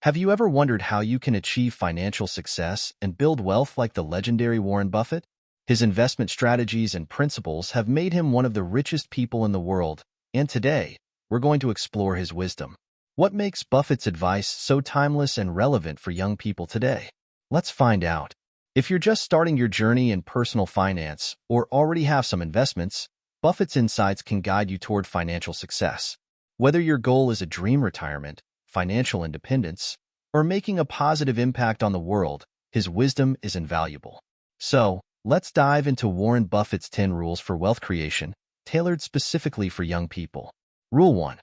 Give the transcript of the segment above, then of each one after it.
Have you ever wondered how you can achieve financial success and build wealth like the legendary Warren Buffett? His investment strategies and principles have made him one of the richest people in the world, and today, we're going to explore his wisdom. What makes Buffett's advice so timeless and relevant for young people today? Let's find out. If you're just starting your journey in personal finance or already have some investments, Buffett's insights can guide you toward financial success. Whether your goal is a dream retirement, financial independence, or making a positive impact on the world, his wisdom is invaluable. So, let's dive into Warren Buffett's 10 rules for wealth creation, tailored specifically for young people. Rule 1.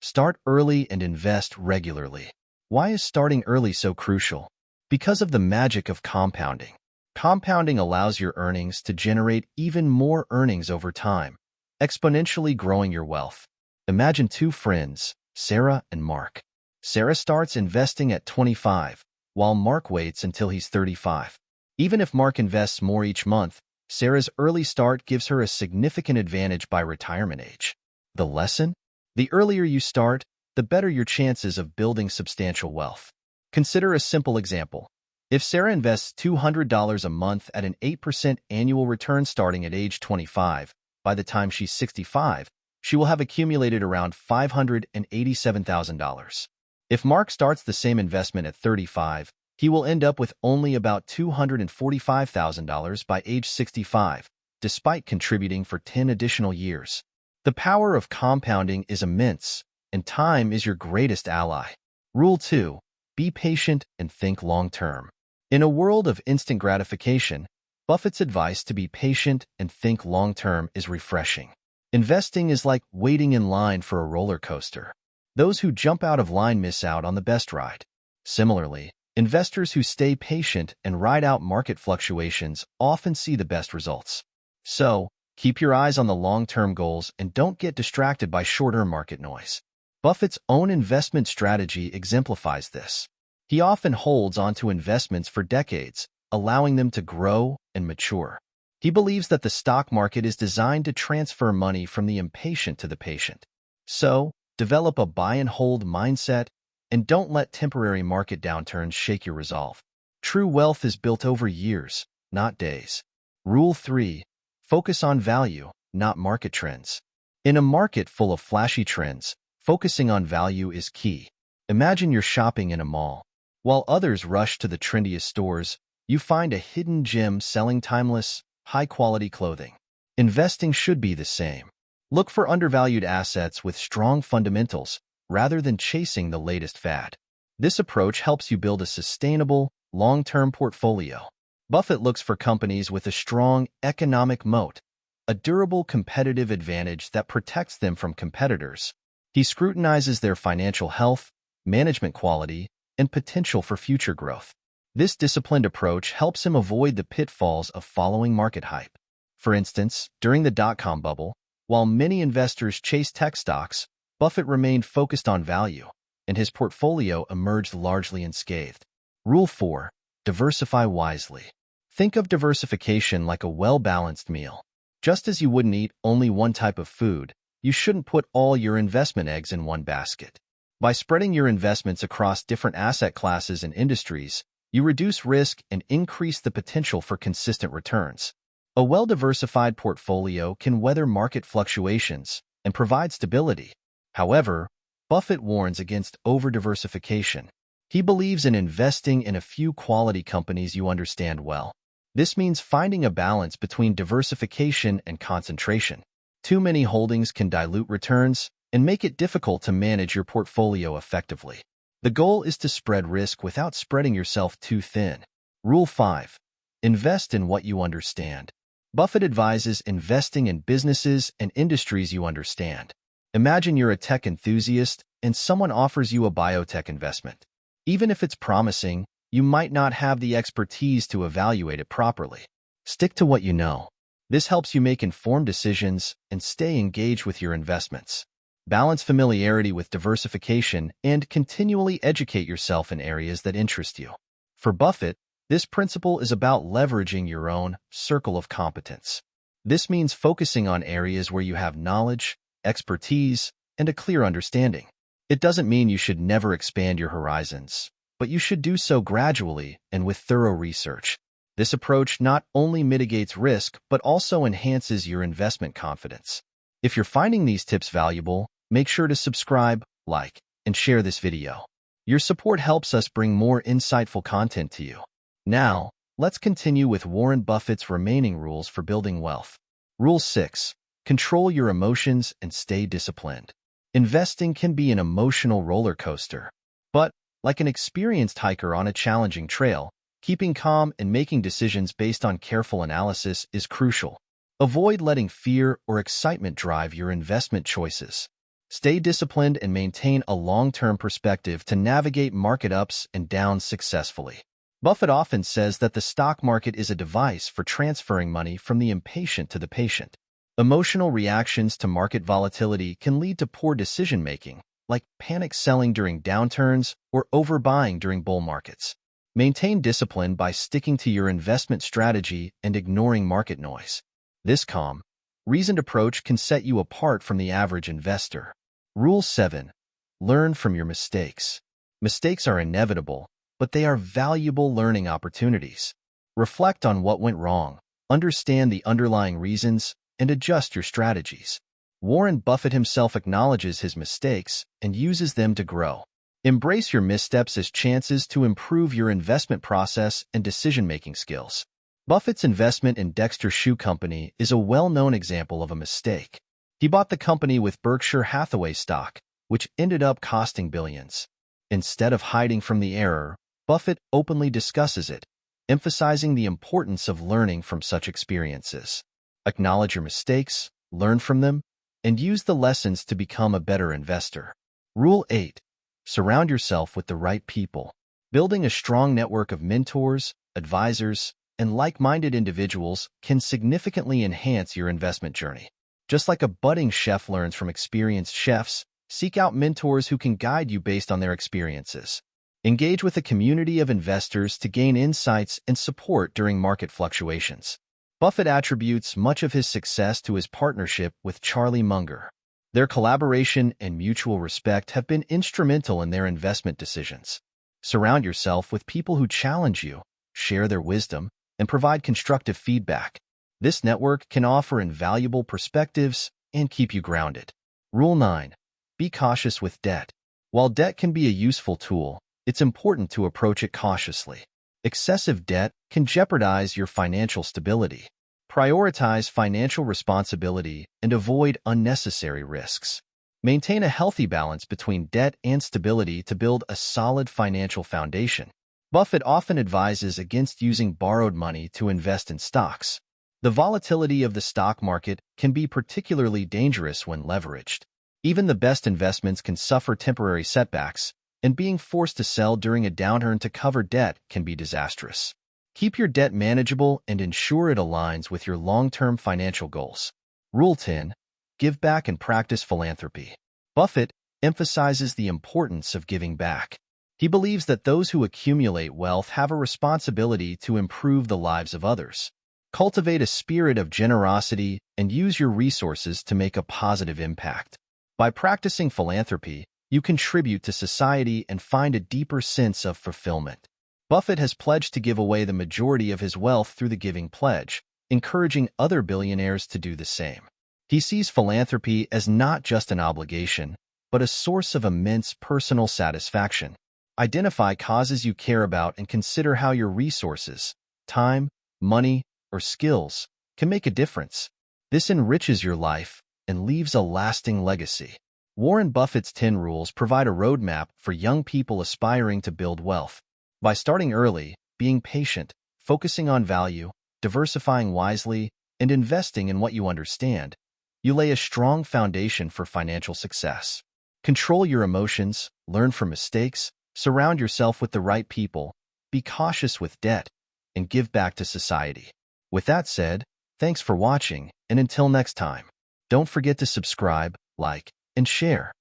Start early and invest regularly. Why is starting early so crucial? Because of the magic of compounding. Compounding allows your earnings to generate even more earnings over time, exponentially growing your wealth. Imagine two friends, Sarah and Mark. Sarah starts investing at 25, while Mark waits until he's 35. Even if Mark invests more each month, Sarah's early start gives her a significant advantage by retirement age. The lesson? The earlier you start, the better your chances of building substantial wealth. Consider a simple example. If Sarah invests $200 a month at an 8% annual return starting at age 25, by the time she's 65, she will have accumulated around $587,000. If Mark starts the same investment at 35, he will end up with only about $245,000 by age 65, despite contributing for 10 additional years. The power of compounding is immense, and time is your greatest ally. Rule 2. Be patient and think long-term. In a world of instant gratification, Buffett's advice to be patient and think long-term is refreshing. Investing is like waiting in line for a roller coaster. Those who jump out of line miss out on the best ride. Similarly, investors who stay patient and ride out market fluctuations often see the best results. So, keep your eyes on the long-term goals and don't get distracted by short-term market noise. Buffett's own investment strategy exemplifies this. He often holds onto investments for decades, allowing them to grow and mature. He believes that the stock market is designed to transfer money from the impatient to the patient. So, develop a buy-and-hold mindset and don't let temporary market downturns shake your resolve. True wealth is built over years, not days. Rule 3. Focus on value, not market trends. In a market full of flashy trends, focusing on value is key. Imagine you're shopping in a mall. While others rush to the trendiest stores, you find a hidden gem selling timeless, high-quality clothing. Investing should be the same. Look for undervalued assets with strong fundamentals rather than chasing the latest fad. This approach helps you build a sustainable, long-term portfolio. Buffett looks for companies with a strong economic moat, a durable competitive advantage that protects them from competitors. He scrutinizes their financial health, management quality, and potential for future growth. This disciplined approach helps him avoid the pitfalls of following market hype. For instance, during the dot-com bubble, while many investors chased tech stocks, Buffett remained focused on value, and his portfolio emerged largely unscathed. Rule 4. Diversify wisely. Think of diversification like a well-balanced meal. Just as you wouldn't eat only one type of food, you shouldn't put all your investment eggs in one basket. By spreading your investments across different asset classes and industries, you reduce risk and increase the potential for consistent returns. A well-diversified portfolio can weather market fluctuations and provide stability. However, Buffett warns against over-diversification. He believes in investing in a few quality companies you understand well. This means finding a balance between diversification and concentration. Too many holdings can dilute returns and make it difficult to manage your portfolio effectively. The goal is to spread risk without spreading yourself too thin. Rule 5. Invest in what you understand. Buffett advises investing in businesses and industries you understand. Imagine you're a tech enthusiast and someone offers you a biotech investment. Even if it's promising, you might not have the expertise to evaluate it properly. Stick to what you know. This helps you make informed decisions and stay engaged with your investments. Balance familiarity with diversification and continually educate yourself in areas that interest you. For Buffett, this principle is about leveraging your own circle of competence. This means focusing on areas where you have knowledge, expertise, and a clear understanding. It doesn't mean you should never expand your horizons. but you should do so gradually and with thorough research. This approach not only mitigates risk, but also enhances your investment confidence. If you're finding these tips valuable, make sure to subscribe, like, and share this video. Your support helps us bring more insightful content to you. Now, let's continue with Warren Buffett's remaining rules for building wealth. Rule 6. Control your emotions and stay disciplined. Investing can be an emotional roller coaster, but, like an experienced hiker on a challenging trail, keeping calm and making decisions based on careful analysis is crucial. Avoid letting fear or excitement drive your investment choices. Stay disciplined and maintain a long-term perspective to navigate market ups and downs successfully. Buffett often says that the stock market is a device for transferring money from the impatient to the patient. Emotional reactions to market volatility can lead to poor decision-making, like panic selling during downturns or overbuying during bull markets. Maintain discipline by sticking to your investment strategy and ignoring market noise. This calm, reasoned approach can set you apart from the average investor. Rule 7. Learn from your mistakes. Mistakes are inevitable, but they are valuable learning opportunities. Reflect on what went wrong, understand the underlying reasons, and adjust your strategies. Warren Buffett himself acknowledges his mistakes and uses them to grow. Embrace your missteps as chances to improve your investment process and decision-making skills. Buffett's investment in Dexter Shoe Company is a well-known example of a mistake. He bought the company with Berkshire Hathaway stock, which ended up costing billions. Instead of hiding from the error, Buffett openly discusses it, emphasizing the importance of learning from such experiences. Acknowledge your mistakes, learn from them, and use the lessons to become a better investor. Rule 8. Surround yourself with the right people. Building a strong network of mentors, advisors, and like-minded individuals can significantly enhance your investment journey. Just like a budding chef learns from experienced chefs, seek out mentors who can guide you based on their experiences. Engage with a community of investors to gain insights and support during market fluctuations. Buffett attributes much of his success to his partnership with Charlie Munger. Their collaboration and mutual respect have been instrumental in their investment decisions. Surround yourself with people who challenge you, share their wisdom, and provide constructive feedback. This network can offer invaluable perspectives and keep you grounded. Rule 9. Be cautious with debt. While debt can be a useful tool, it's important to approach it cautiously. Excessive debt can jeopardize your financial stability. Prioritize financial responsibility and avoid unnecessary risks. Maintain a healthy balance between debt and stability to build a solid financial foundation. Buffett often advises against using borrowed money to invest in stocks. The volatility of the stock market can be particularly dangerous when leveraged. Even the best investments can suffer temporary setbacks, and being forced to sell during a downturn to cover debt can be disastrous. Keep your debt manageable and ensure it aligns with your long-term financial goals. Rule 10. Give back and practice philanthropy. Buffett emphasizes the importance of giving back. He believes that those who accumulate wealth have a responsibility to improve the lives of others. Cultivate a spirit of generosity and use your resources to make a positive impact. By practicing philanthropy, you contribute to society and find a deeper sense of fulfillment. Buffett has pledged to give away the majority of his wealth through the Giving Pledge, encouraging other billionaires to do the same. He sees philanthropy as not just an obligation, but a source of immense personal satisfaction. Identify causes you care about and consider how your resources, time, money, or skills can make a difference. This enriches your life and leaves a lasting legacy. Warren Buffett's 10 rules provide a roadmap for young people aspiring to build wealth. By starting early, being patient, focusing on value, diversifying wisely, and investing in what you understand, you lay a strong foundation for financial success. Control your emotions, learn from mistakes, surround yourself with the right people, be cautious with debt, and give back to society. With that said, thanks for watching, and until next time, don't forget to subscribe, like, and share.